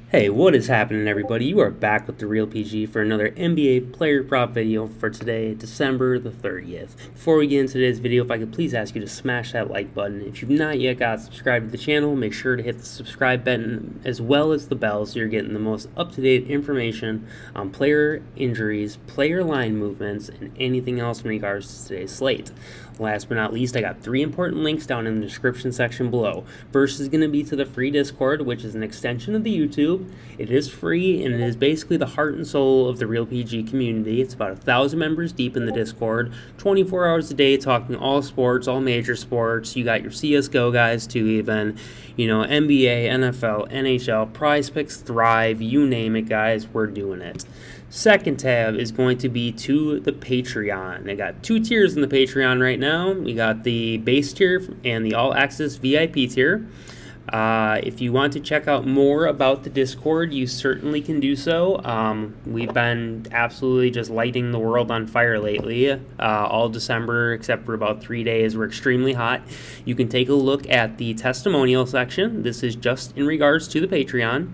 Hey, what is happening, everybody? You are back with TheReal PG for another NBA player prop video for today, December the 30th. Before we get into today's video, if I could please ask you to smash that like button. If you've not yet got subscribed to the channel, make sure to hit the subscribe button as well as the bell so you're getting the most up-to-date information on player injuries, player line movements, and anything else in regards to today's slate. Last but not least, I got 3 important links down in the description section below. First is going to be to the free Discord, which is an extension of the YouTube. It is free, and it is basically the heart and soul of the Real PG community. It's about 1,000 members deep in the Discord, 24 hours a day talking all sports, all major sports. You got your CSGO guys too, even, NBA, NFL, NHL, Prizepicks, Thrive, you name it, guys, we're doing it. Second tab is going to be to the Patreon. I got 2 tiers in the Patreon right now. We got the base tier and the all access VIP tier. If you want to check out more about the Discord, you certainly can do so. We've been absolutely just lighting the world on fire lately. All December, except for about 3 days, we're extremely hot. You can take a look at the testimonial section. This is just in regards to the Patreon.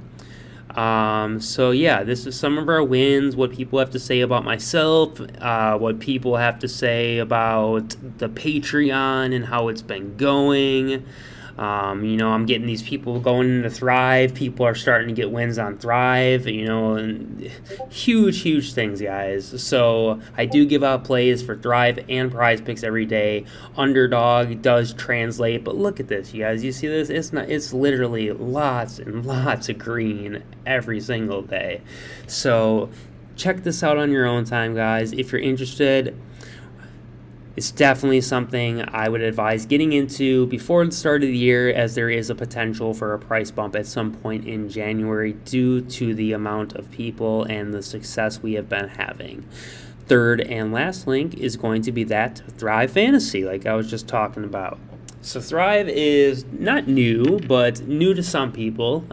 So yeah, this is some of our wins, what people have to say about myself, what people have to say about the Patreon and how it's been going. I'm getting these people going into Thrive. People are starting to get wins on Thrive, and huge things, guys. So I do give out plays for Thrive and Prizepicks every day. Underdog does translate, but look at this, you guys. You see this? It's literally lots and lots of green every single day. So check this out on your own time, guys. If you're interested, it's definitely something I would advise getting into before the start of the year, as there is a potential for a price bump at some point in January due to the amount of people and the success we have been having. Third and last link is going to be that Thrive Fantasy, like I was just talking about. So Thrive is not new, but new to some people.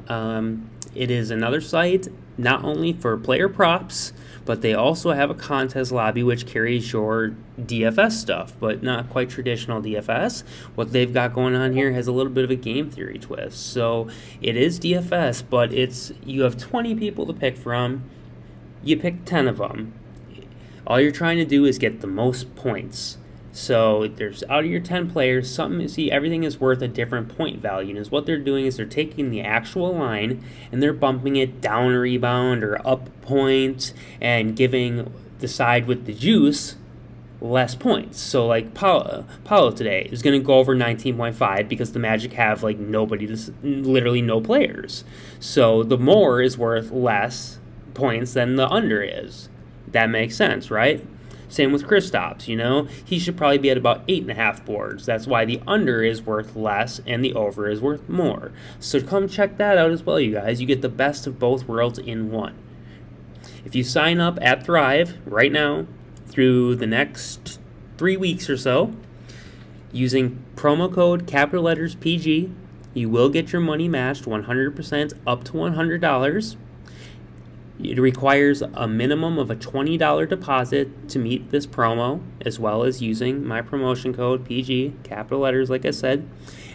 It is another site not only for player props, but they also have a contest lobby which carries your DFS stuff, but not quite traditional DFS. What they've got going on here has a little bit of a game theory twist. So it is DFS, but you have 20 people to pick from. You pick 10 of them. All you're trying to do is get the most points. So there's, out of your 10 players, everything is worth a different point value. And what they're doing is they're taking the actual line and they're bumping it down a rebound or up point and giving the side with the juice less points. So like Paulo today is going to go over 19.5 because the Magic have literally no players. So the more is worth less points than the under is. That makes sense, right? Same with Kristaps, he should probably be at about 8.5 boards. That's why the under is worth less and the over is worth more. So come check that out as well, you guys. You get the best of both worlds in one. If you sign up at Thrive right now through the next 3 weeks or so, using promo code capital letters PG, you will get your money matched 100% up to $100. It requires a minimum of a $20 deposit to meet this promo, as well as using my promotion code PG, capital letters like I said,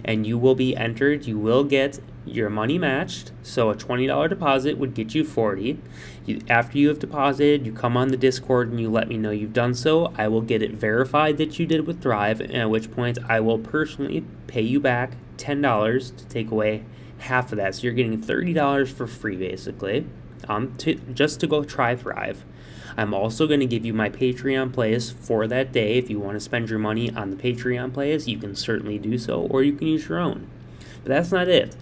and you will be entered. You will get your money matched, so a $20 deposit would get you $40. After you have deposited, you come on the Discord and you let me know you've done so. I will get it verified that you did with Thrive, at which point I will personally pay you back $10 to take away half of that. So you're getting $30 for free, basically. Just to go try Thrive. I'm also going to give you my Patreon plays for that day. If you want to spend your money on the Patreon plays, you can certainly do so, or you can use your own. But that's not it.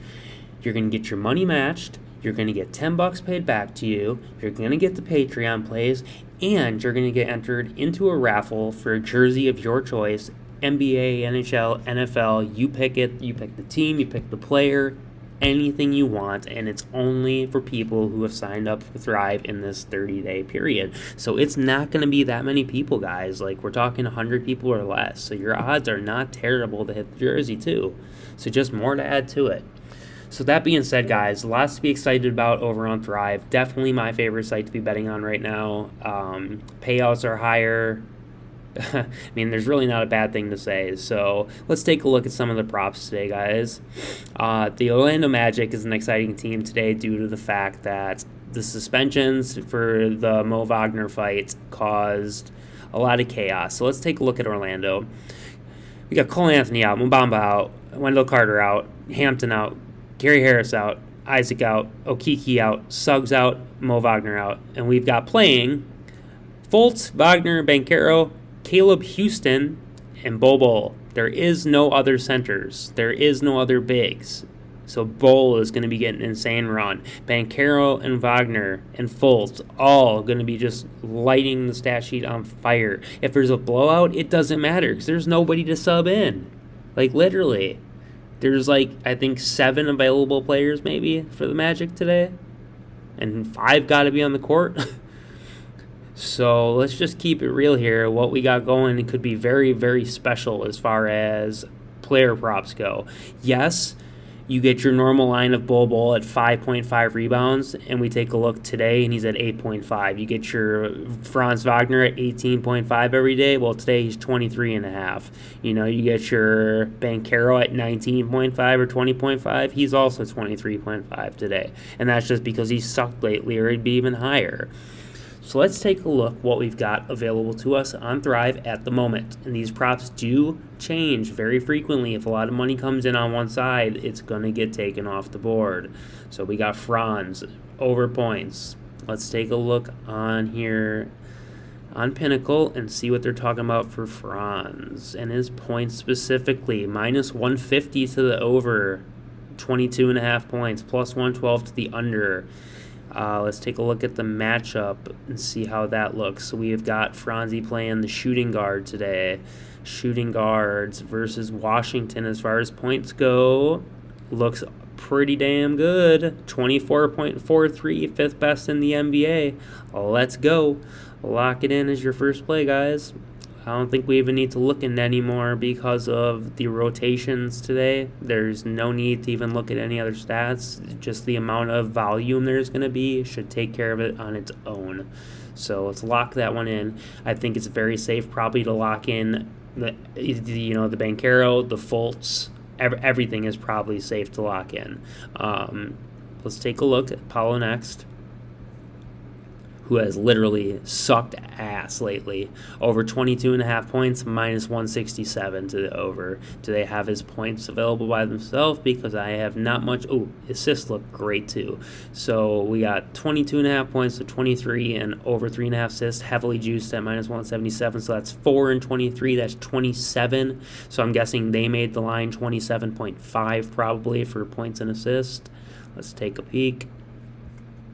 You're going to get your money matched. You're going to get $10 paid back to you. You're going to get the Patreon plays, and you're going to get entered into a raffle for a jersey of your choice. NBA, NHL, NFL, you pick it. You pick the team, you pick the player, anything you want, and it's only for people who have signed up for Thrive in this 30-day period. So it's not going to be that many people, guys. Like, we're talking 100 people or less. So your odds are not terrible to hit the jersey too. So just more to add to it. So that being said, guys, lots to be excited about over on Thrive. Definitely my favorite site to be betting on right now. Payouts are higher. I mean, there's really not a bad thing to say. So let's take a look at some of the props today, guys. The Orlando Magic is an exciting team today due to the fact that the suspensions for the Mo Wagner fight caused a lot of chaos. So let's take a look at Orlando. We got Cole Anthony out, Mbamba out, Wendell Carter out, Hampton out, Gary Harris out, Isaac out, Okiki out, Suggs out, Mo Wagner out. And we've got playing Fultz, Wagner, Banchero, Caleb Houston, and Bol. There is no other centers. There is no other bigs. So Bol is going to be getting an insane run. Banchero and Wagner and Fultz all going to be just lighting the stat sheet on fire. If there's a blowout, it doesn't matter because there's nobody to sub in. Like, literally. There's, I think 7 available players maybe for the Magic today. And 5 got to be on the court. So let's just keep it real here. What we got going could be very, very special as far as player props go. Yes, you get your normal line of Bol at 5.5 rebounds, and we take a look today, and he's at 8.5. You get your Franz Wagner at 18.5 every day. Well, today he's 23.5. You get your Banchero at 19.5 or 20.5. He's also 23.5 today, and that's just because he's sucked lately, or he'd be even higher. So let's take a look what we've got available to us on Thrive at the moment. And these props do change very frequently. If a lot of money comes in on one side, it's going to get taken off the board. So we got Franz over points. Let's take a look on here on Pinnacle and see what they're talking about for Franz. And his points specifically, minus 150 to the over, 22.5 points, plus 112 to the under. Let's take a look at the matchup and see how that looks. So we've got Franzi playing the shooting guard today. Shooting guards versus Washington as far as points go. Looks pretty damn good. 24.43, 5th best in the NBA. Let's go. Lock it in as your first play, guys. I don't think we even need to look in anymore because of the rotations today. There's no need to even look at any other stats. Just the amount of volume there's going to be should take care of it on its own. So let's lock that one in. I think it's very safe probably to lock in the Banchero, the Fultz. Everything is probably safe to lock in. Let's take a look at Paulo next, who has literally sucked ass lately. Over 22.5 points, minus 167 to the over. Do they have his points available by themselves? Because I have not much. Oh, assists look great too. So we got 22.5 points to 23 and over 3.5 assists, heavily juiced at minus 177. So that's 4 and 23. That's 27. So I'm guessing they made the line 27.5 probably for points and assists. Let's take a peek.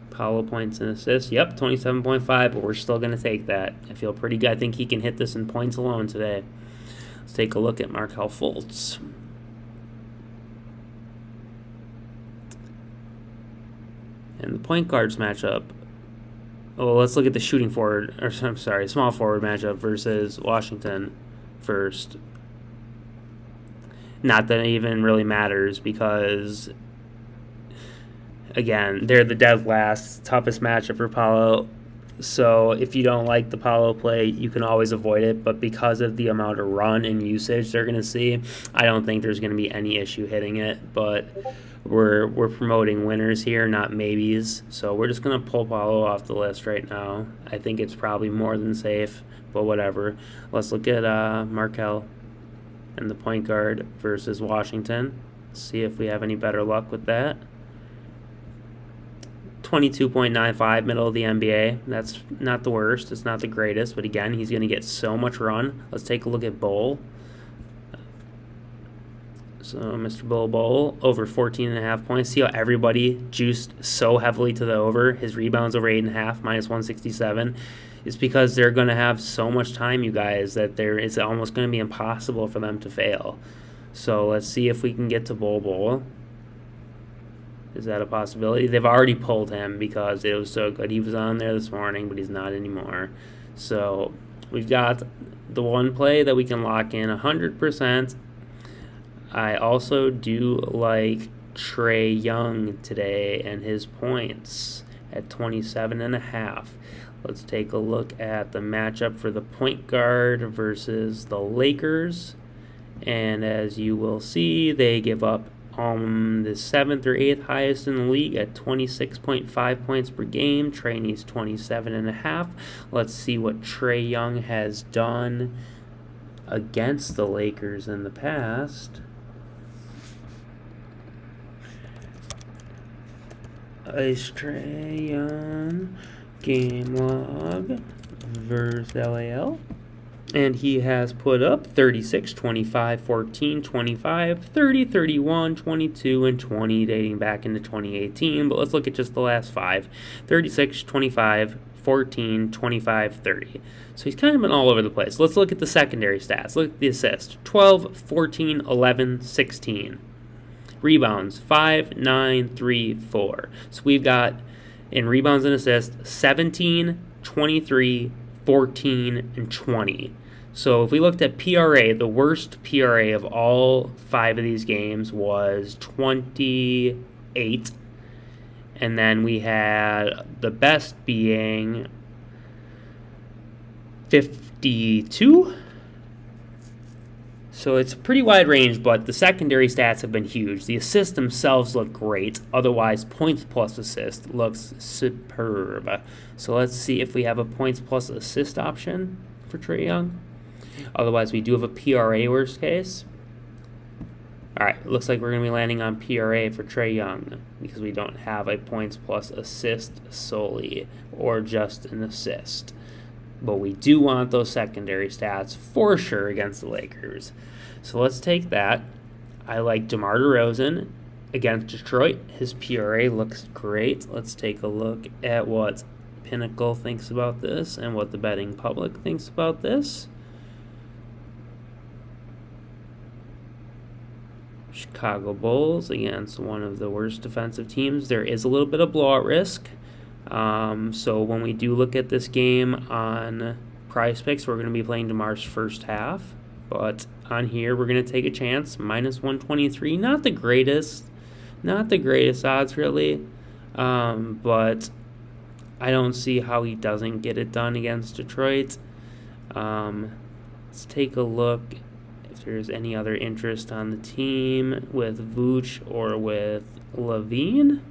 Paulo points and assists. Yep, 27.5, but we're still going to take that. I feel pretty good. I think he can hit this in points alone today. Let's take a look at Markelle Fultz. And the point guards matchup. Well, let's look at the shooting forward, or I'm sorry, small forward matchup versus Washington first. Not that it even really matters because, again, they're the dead last, toughest matchup for Paulo. So if you don't like the Paulo play, you can always avoid it. But because of the amount of run and usage they're going to see, I don't think there's going to be any issue hitting it. But we're promoting winners here, not maybes. So we're just going to pull Paulo off the list right now. I think it's probably more than safe, but whatever. Let's look at Markelle and the point guard versus Washington. See if we have any better luck with that. 22.95, middle of the NBA. That's not the worst. It's not the greatest, but again, he's going to get so much run. Let's take a look at Bol. So Mr. Bol over 14.5 points. See how everybody juiced so heavily to the over. His rebounds over 8.5, minus 167. It's because they're going to have so much time, you guys, that it's almost going to be impossible for them to fail. So let's see if we can get to Bol. Is that a possibility? They've already pulled him because it was so good. He was on there this morning, but he's not anymore. So we've got the one play that we can lock in 100%. I also do like Trae Young today and his points. at 27.5. Let's take a look at the matchup for the point guard versus the Lakers. And as you will see, they give up the 7th or 8th highest in the league at 26.5 points per game. Trae needs 27.5. Let's see what Trae Young has done against the Lakers in the past. Is Trae Young game log versus LAL? And he has put up 36, 25, 14, 25, 30, 31, 22, and 20 dating back into 2018. But let's look at just the last 5. 36, 25, 14, 25, 30. So he's kind of been all over the place. Let's look at the secondary stats. Look at the assist. 12, 14, 11, 16. Rebounds, 5, 9, 3, 4. So we've got, in rebounds and assists, 17, 23, 14, and 20. So if we looked at PRA, the worst PRA of all 5 of these games was 28. And then we had the best being 52. So it's a pretty wide range, but the secondary stats have been huge. The assists themselves look great. Otherwise, points plus assist looks superb. So let's see if we have a points plus assist option for Trae Young. Otherwise, we do have a PRA worst case. All right, looks like we're going to be landing on PRA for Trae Young because we don't have a points plus assist solely or just an assist. But we do want those secondary stats for sure against the Lakers. So let's take that. I like DeMar DeRozan against Detroit. His PRA looks great. Let's take a look at what Pinnacle thinks about this and what the betting public thinks about this. Chicago Bulls against one of the worst defensive teams. There is a little bit of blowout risk. So when we do look at this game on Prizepicks, we're going to be playing DeMar's first half. But on here, we're going to take a chance. Minus 123. Not the greatest odds, really. But I don't see how he doesn't get it done against Detroit. Let's take a look if there's any other interest on the team with Vooch or with Levine.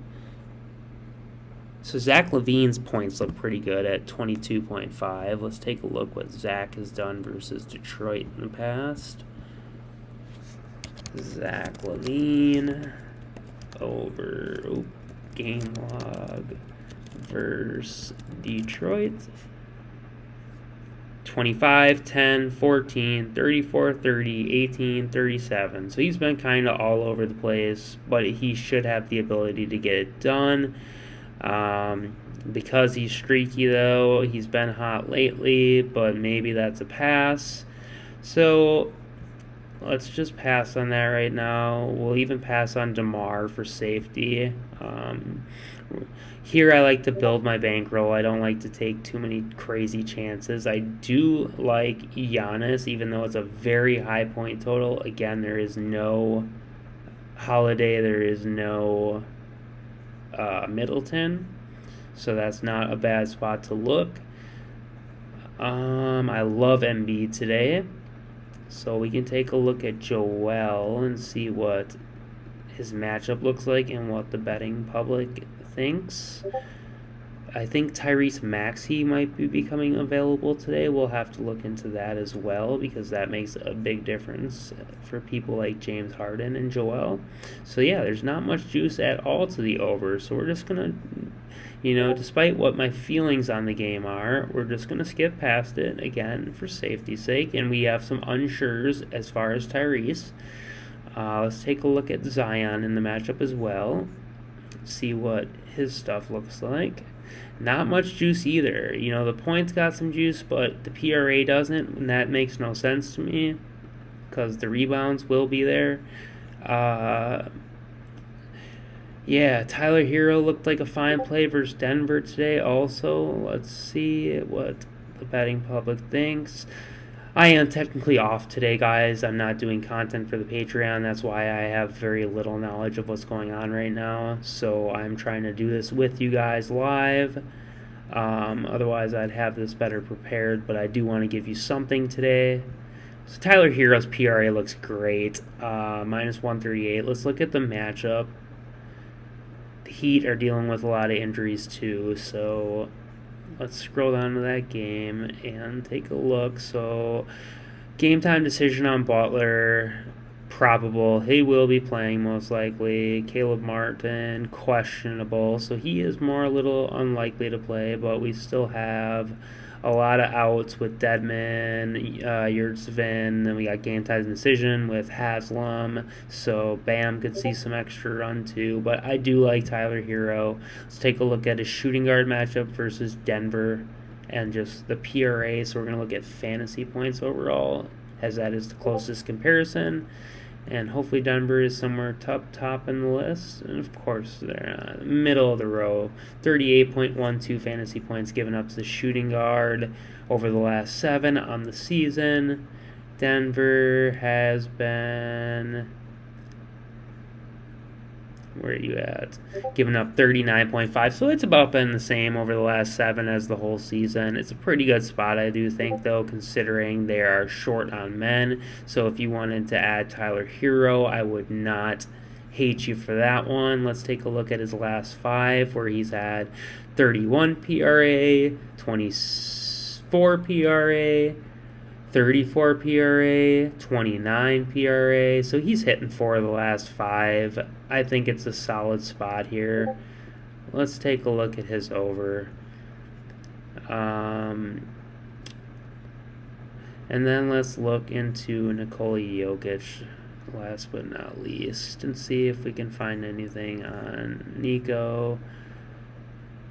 So Zach LaVine's points look pretty good at 22.5. Let's take a look what Zach has done versus Detroit in the past. Zach LaVine over game log versus Detroit. 25, 10, 14, 34, 30, 18, 37. So he's been kind of all over the place, but he should have the ability to get it done. Because he's streaky, though, he's been hot lately, but maybe that's a pass. So let's just pass on that right now. We'll even pass on DeMar for safety. Here I like to build my bankroll. I don't like to take too many crazy chances. I do like Giannis, even though it's a very high point total. Again, there is no Holiday. There is no Middleton, so that's not a bad spot to look. I love Embiid today, so we can take a look at Joel and see what his matchup looks like and what the betting public thinks. I think Tyrese Maxey might be becoming available today. We'll have to look into that as well because that makes a big difference for people like James Harden and Joel. So yeah, there's not much juice at all to the over. So we're just going to, despite what my feelings on the game are, we're just going to skip past it again for safety's sake. And we have some unsures as far as Tyrese. Let's take a look at Zion in the matchup as well. See what his stuff looks like. Not much juice either. The points got some juice, but the PRA doesn't, and that makes no sense to me because the rebounds will be there. Yeah, Tyler Hero looked like a fine play versus Denver today also. Let's see what the betting public thinks. I am technically off today, guys. I'm not doing content for the Patreon. That's why I have very little knowledge of what's going on right now. So I'm trying to do this with you guys live. Otherwise, I'd have this better prepared, but I do want to give you something today. So Tyler Hero's PRA looks great. Minus 138. Let's look at the matchup. The Heat are dealing with a lot of injuries too, so let's scroll down to that game and take a look. So, game time decision on Butler, probable. He will be playing most likely. Caleb Martin, questionable. So he is more a little unlikely to play, but we still have a lot of outs with Deadman, Yurtsvin. Then we got game time decision with Haslam. So Bam could see some extra run too. But I do like Tyler Hero. Let's take a look at his shooting guard matchup versus Denver and just the PRA. So we're going to look at fantasy points overall, as that is the closest comparison. And hopefully Denver is somewhere top in the list. And of course, they're middle of the row. 38.12 fantasy points given up to the shooting guard over the last 7 on the season. Denver has been... Where are you at? Giving up 39.5. So it's about been the same over the last 7 as the whole season. It's a pretty good spot, I do think, though, considering they are short on men. So if you wanted to add Tyler Hero, I would not hate you for that one. Let's take a look at his last 5, where he's had 31 PRA, 24 PRA, 34 PRA, 29 PRA, so he's hitting 4 of the last 5. I think it's a solid spot here. Let's take a look at his over. And then let's look into Nikola Jokic, last but not least, and see if we can find anything on Nico.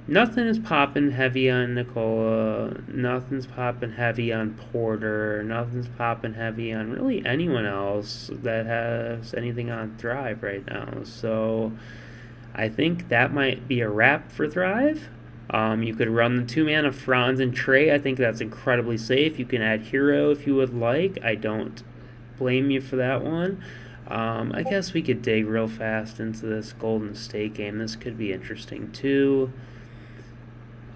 Nothing is popping heavy on Nikola. Nothing's popping heavy on Porter. Nothing's popping heavy on really anyone else that has anything on Thrive right now. So I think that might be a wrap for Thrive. You could run the 2-man of Franz and Trey. I think that's incredibly safe. You can add Hero if you would like. I don't blame you for that one. I guess we could dig real fast into this Golden State game. This could be interesting too.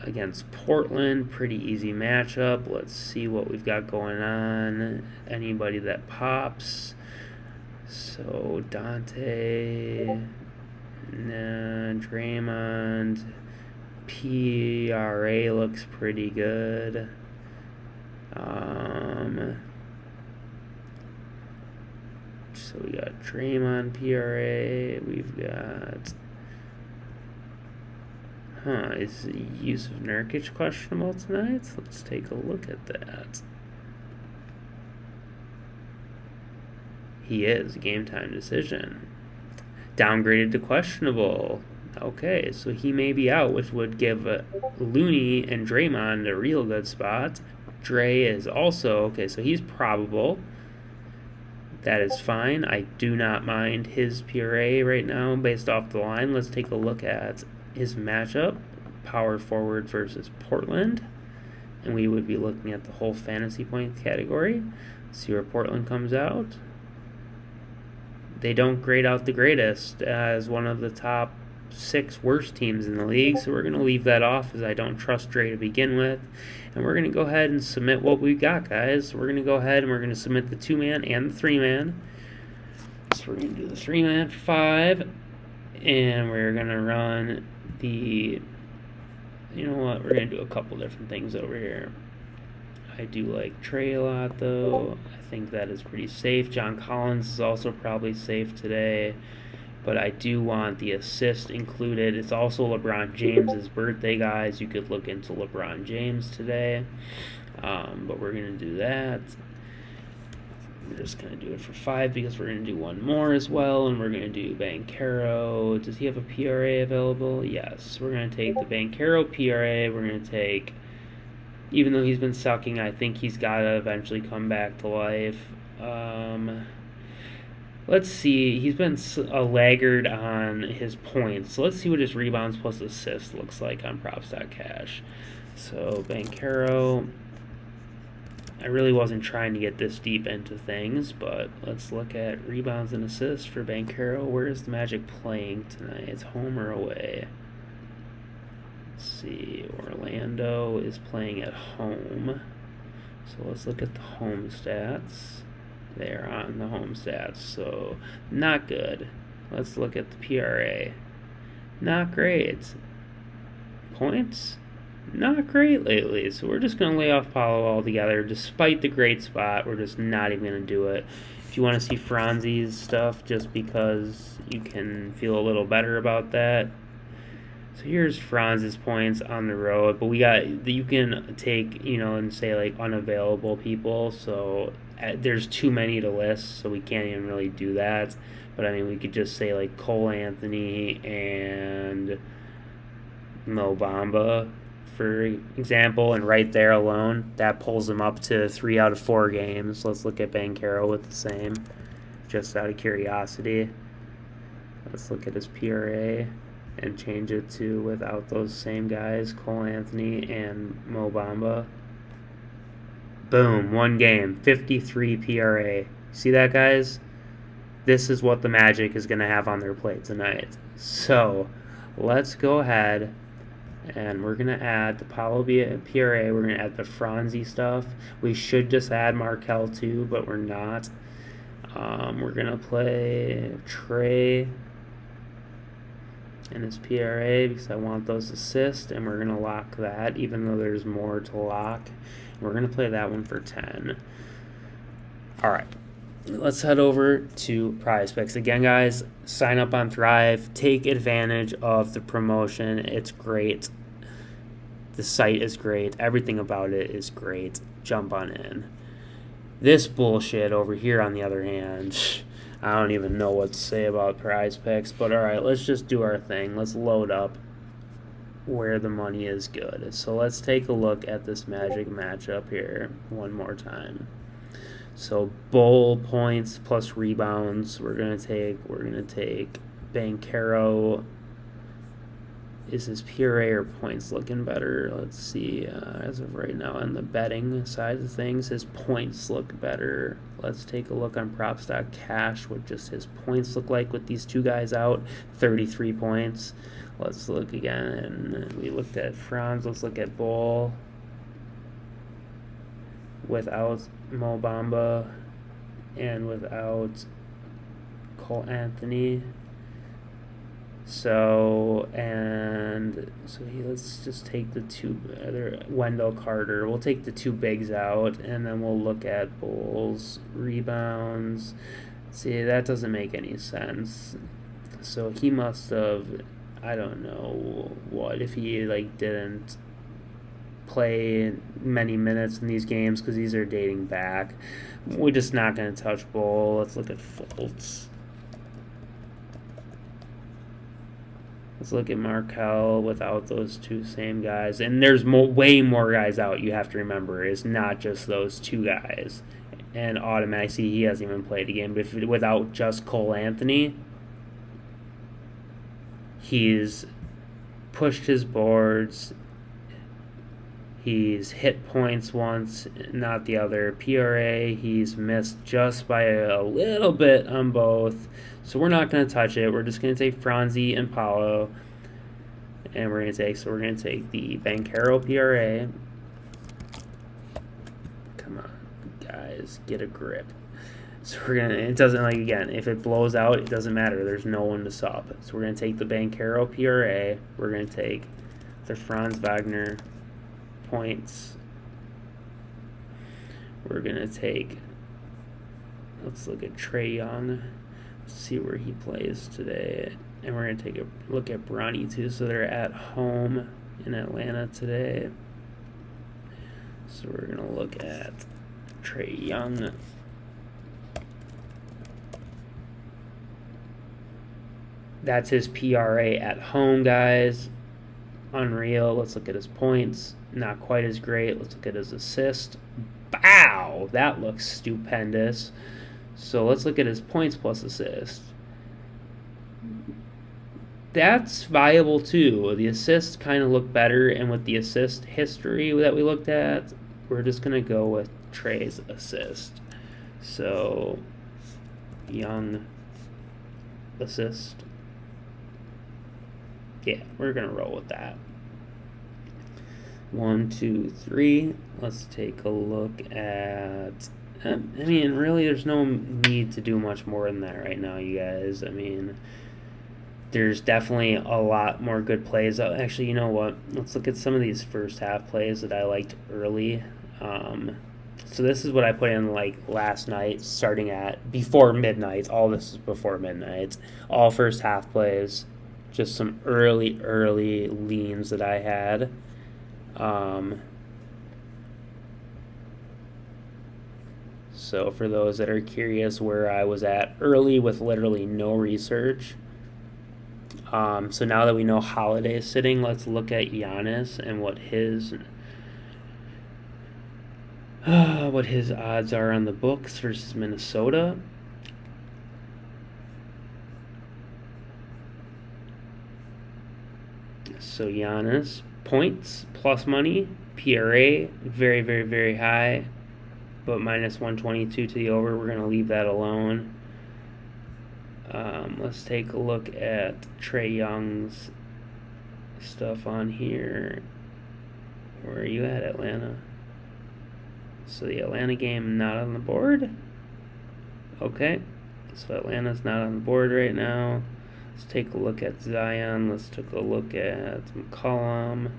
Against Portland, pretty easy matchup. Let's see what we've got going on. Anybody that pops. So Dante, Draymond, PRA looks pretty good. So we got Draymond, PRA. We've got... is Yusuf Nurkic questionable tonight? Let's take a look at that. He is. Game time decision. Downgraded to questionable. Okay, so he may be out, which would give Looney and Draymond a real good spot. Dre is also... Okay, so he's probable. That is fine. I do not mind his PRA right now based off the line. Let's take a look at his matchup, power forward versus Portland, and we would be looking at the whole fantasy point category. See where Portland comes out. They don't grade out the greatest as one of the top 6 worst teams in the league, so we're going to leave that off as I don't trust Dre to begin with, and we're going to go ahead and submit what we've got, guys. We're going to go ahead and we're going to submit the 2-man and the 3-man. So we're going to do the 3-man for 5, and we're going to run the, you know what, we're going to do a couple different things over here. I do like Trey a lot, though. I think that is pretty safe. John Collins is also probably safe today, but I do want the assist included. It's also LeBron James's birthday, guys. You could look into LeBron James today, but we're going to do that. We're just going to do it for 5 because we're going to do one more as well, and we're going to do Banchero. Does he have a PRA available? Yes. We're going to take the Banchero PRA. We're going to take, even though he's been sucking, I think he's got to eventually come back to life. Let's see. He's been a laggard on his points. So let's see what his rebounds plus assists looks like on props.cash. So Banchero... I really wasn't trying to get this deep into things, but let's look at rebounds and assists for Banchero. Where is the Magic playing tonight? It's home or away? Let's see. Orlando is playing at home. So let's look at the home stats. They are on the home stats, so not good. Let's look at the PRA. Not great. Points? Not great lately, so we're just going to lay off Paulo altogether. Despite the great spot, we're just not even going to do it. If you want to see Franzi's stuff, just because you can feel a little better about that. So here's Franz's points on the road, but you can take, and say like unavailable people, so there's too many to list, so we can't even really do that. But I mean, we could just say like Cole Anthony and Mo Bamba, for example, and right there alone, that pulls him up to 3 out of 4 games. Let's look at Banchero with the same, just out of curiosity. Let's look at his PRA and change it to without those same guys, Cole Anthony and Mo Bamba. Boom, 1 game, 53 PRA. See that, guys? This is what the Magic is going to have on their plate tonight. So let's go ahead and we're going to add the Paulo PRA. We're going to add the Franzi stuff. We should just add Markel too, but we're not. We're going to play Trey and his PRA because I want those assists, and we're going to lock that even though there's more to lock. We're going to play that one for 10. All right. Let's head over to Prizepicks. Again, guys, sign up on Thrive. Take advantage of the promotion. It's great. The site is great. Everything about it is great. Jump on in. This bullshit over here, on the other hand, I don't even know what to say about Prizepicks. But all right, let's just do our thing. Let's load up where the money is good. So let's take a look at this Magic matchup here one more time. So Bull points plus rebounds. We're gonna take Banchero. Is his PRA or points looking better? Let's see. As of right now, on the betting side of things, his points look better. Let's take a look on props.cash what just his points look like with these two guys out. 33 points. Let's look again. We looked at Franz. Let's look at Bull without Mo Bamba and without Cole Anthony. Let's just take the two other Wendell Carter. We'll take the 2 bigs out, and then we'll look at Bulls rebounds. See, that doesn't make any sense. So he must have, I don't know what, if he didn't play many minutes in these games because these are dating back. We're just not going to touch Bull. Let's look at Fultz. Let's look at Markel without those 2 same guys. And there's way more guys out, you have to remember. It's not just those 2 guys. And automatically, he hasn't even played a game. But without just Cole Anthony, he's pushed his boards. He's hit points once, not the other. PRA, he's missed just by a little bit on both. So we're not going to touch it. We're just going to take Franzi and Paulo. And we're going to take the Banchero PRA. Come on, guys, get a grip. So it doesn't, again, if it blows out, it doesn't matter. There's no one to stop it. So we're going to take the Banchero PRA. We're going to take the Franz Wagner points. We're going to take, let's look at Trae Young, see where he plays today. And we're going to take a look at Bronny too. So they're at home in Atlanta today. So we're going to look at Trae Young. That's his PRA at home, guys. Unreal. Let's look at his points. Not quite as great. Let's look at his assist. Bow! That looks stupendous. So let's look at his points plus assist. That's viable too. The assists kind of look better, and with the assist history that we looked at, we're just going to go with Trey's assist. So Young assist. Yeah, we're gonna roll with that. 1, 2, 3. Let's take a look at. I mean, really, there's no need to do much more than that right now, you guys. I mean, there's definitely a lot more good plays. Actually, you know what? Let's look at some of these first half plays that I liked early. So this is what I put in like last night, starting at before midnight. All this is before midnight. All first half plays. Just some early leans that I had. So for those that are curious where I was at early with literally no research. So now that we know Holiday is sitting, let's look at Giannis and what his odds are on the books versus Minnesota. So Giannis, points, plus money, PRA, very, very, very high, but minus 122 to the over. We're going to leave that alone. Let's take a look at Trae Young's stuff on here. Where are you at, Atlanta? So the Atlanta game not on the board. Okay, so Atlanta's not on the board right now. Let's take a look at Zion. Let's take a look at McCollum.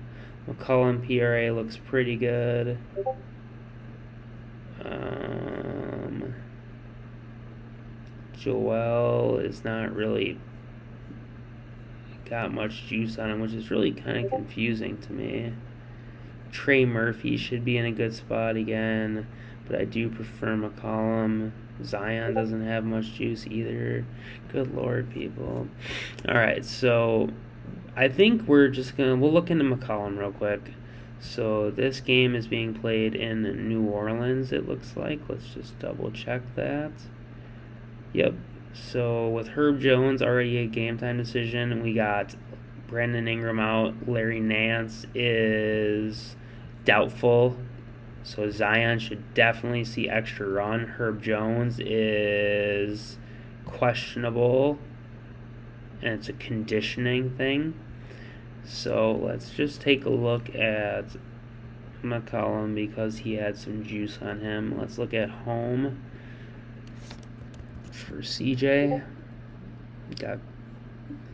McCollum PRA looks pretty good. Joel is not really got much juice on him, which is really kind of confusing to me. Trey Murphy should be in a good spot again, but I do prefer McCollum. Zion doesn't have much juice either. Good Lord, people. All right, so I think we'll look into McCollum real quick. So this game is being played in New Orleans, it looks like. Let's just double check that. Yep. So with Herb Jones already a game time decision, we got Brandon Ingram out. Larry Nance is doubtful. So Zion should definitely see extra run. Herb Jones is questionable, and it's a conditioning thing. So let's just take a look at McCollum because he had some juice on him. Let's look at home for CJ. Got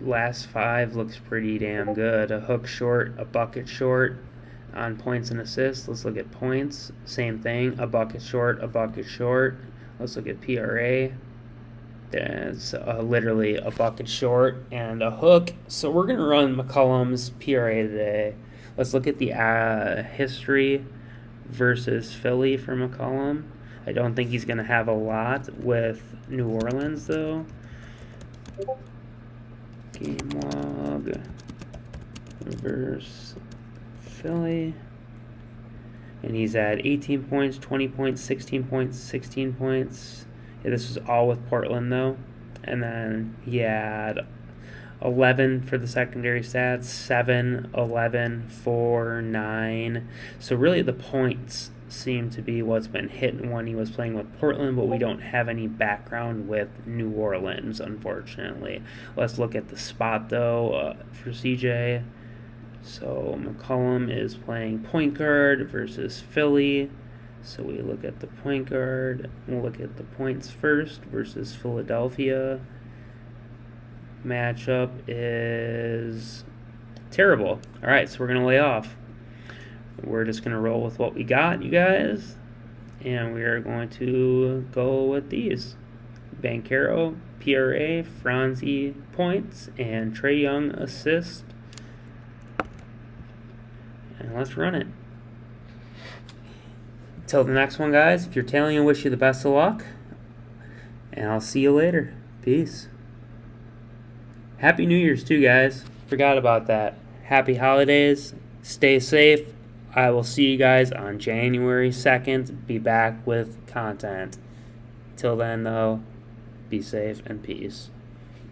last 5 looks pretty damn good. A hook short, a bucket short on points and assists. Let's look at points. Same thing. A bucket short, a bucket short. Let's look at PRA. That's literally a bucket short and a hook. So we're going to run McCollum's PRA today. Let's look at the history versus Philly for McCollum. I don't think he's going to have a lot with New Orleans, though. Game log versus Philly. And he's at 18 points, 20 points, 16 points, 16 points. Yeah, this was all with Portland, though. And then he had 11 for the secondary stats, 7, 11, 4, 9. So really the points seem to be what's been hitting when he was playing with Portland, but we don't have any background with New Orleans, unfortunately. Let's look at the spot, though, for CJ. So McCollum is playing point guard versus Philly. So we look at the point guard. We'll look at the points first versus Philadelphia. Matchup is terrible. All right, so we're going to lay off. We're just going to roll with what we got, you guys. And we are going to go with these. Banchero, PRA, Franzi, points, and Trae Young, assist. And let's run it. Till the next one, guys, if you're tailing, I wish you the best of luck. And I'll see you later. Peace. Happy New Year's, too, guys. Forgot about that. Happy holidays. Stay safe. I will see you guys on January 2nd. Be back with content. Till then, though, be safe and peace.